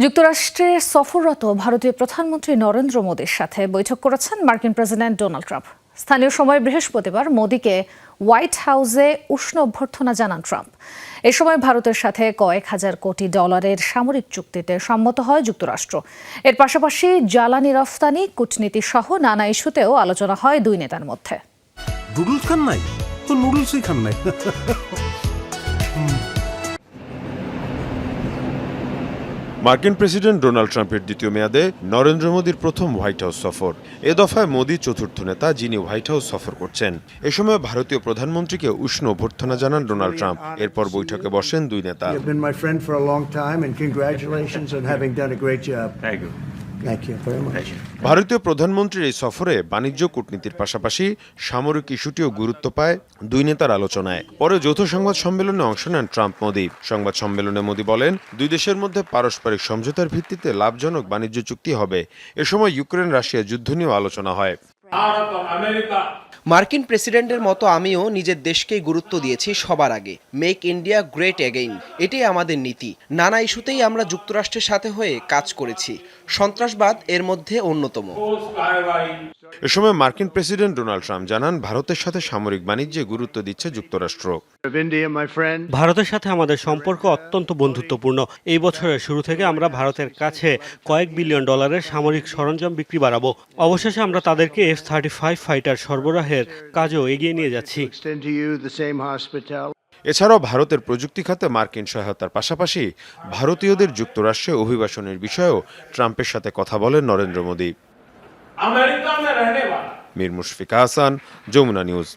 যুক্তরাষ্ট্রে সফররত ভারতীয় প্রধানমন্ত্রী নরেন্দ্র মোদীর সাথে বৈঠক করেছেন মার্কিন প্রেসিডেন্ট ডোনাল্ড ট্রাম্প। স্থানীয় সময় বৃহস্পতিবার মোদীকে হোয়াইট হাউসে উষ্ণ অভ্যর্থনা জানান ট্রাম্প। এ সময় ভারতের সাথে কয়েক হাজার কোটি ডলারের সামরিক চুক্তিতে সম্মত হয় যুক্তরাষ্ট্র। এর পাশাপাশি জ্বালানি রফতানি, কূটনীতি সহ নানা ইস্যুতেও আলোচনা হয় দুই নেতার মধ্যে। নুডলস খান নাই তো নুডলসই খান নাই। মার্কিন প্রেসিডেন্ট ডোনাল্ড ট্রাম্পের দ্বিতীয় মেয়াদে নরেন্দ্র মোদীর প্রথম হোয়াইট হাউস সফর। এ দফায় মোদী চতুর্থ নেতা যিনি হোয়াইট হাউস সফর করছেন। এ সময় ভারতীয় প্রধানমন্ত্রীকে উষ্ণ অভ্যর্থনা জানান ডোনাল্ড ট্রাম্প। এরপর বৈঠকে বসেন দুই নেতা। ভারতীয় প্রধানমন্ত্রীর এই সফরে বাণিজ্য কূটনীতির পাশাপাশি সামরিক ইস্যুটিও গুরুত্ব পায় দুই নেতার আলোচনায়। পরে যৌথ সংবাদ সম্মেলনে অংশ নেন ট্রাম্প মোদী। সংবাদ সম্মেলনে মোদী বলেন, দুই দেশের মধ্যে পারস্পরিক সমঝোতার ভিত্তিতে লাভজনক বাণিজ্য চুক্তি হবে। এ সময় ইউক্রেন রাশিয়া যুদ্ধ নিয়েও আলোচনা হয়। মার্কিন প্রেসিডেন্টের মতো আমিও নিজের দেশকেই গুরুত্ব দিয়েছি সবার আগে। মেক ইন্ডিয়া গ্রেট এগেইন, এটাই আমাদের নীতি। নানা ইস্যুতেই আমরা যুক্তরাষ্ট্রের সাথে হয়ে কাজ করেছি, সন্ত্রাসবাদ এর মধ্যে অন্যতম। এ সময় মার্কিন প্রেসিডেন্ট ডোনাল্ড ট্রাম্প জানান, ভারতের সাথে সামরিক বাণিজ্যে গুরুত্ব দিচ্ছে যুক্তরাষ্ট্র। ভারতের সাথে আমাদের সম্পর্ক অত্যন্ত বন্ধুত্বপূর্ণ। এই বছরের শুরু থেকে আমরা ভারতের কাছে কয়েক বিলিয়ন ডলারের সামরিক সরঞ্জাম বিক্রি বাড়াবো। অবশেষে আমরা তাদেরকে F-35 ফাইটার সরবরাহের কাজও এগিয়ে নিয়ে যাচ্ছি। এছাড়াও ভারতের প্রযুক্তি খাতে মার্কিন সহায়তার পাশাপাশি ভারতীয়দের যুক্তরাষ্ট্রে অভিবাসনের বিষয়েও ট্রাম্পের সাথে কথা বলেন নরেন্দ্র মোদী। মীর মুশফিকা হাসান, যমুনা নিউজ।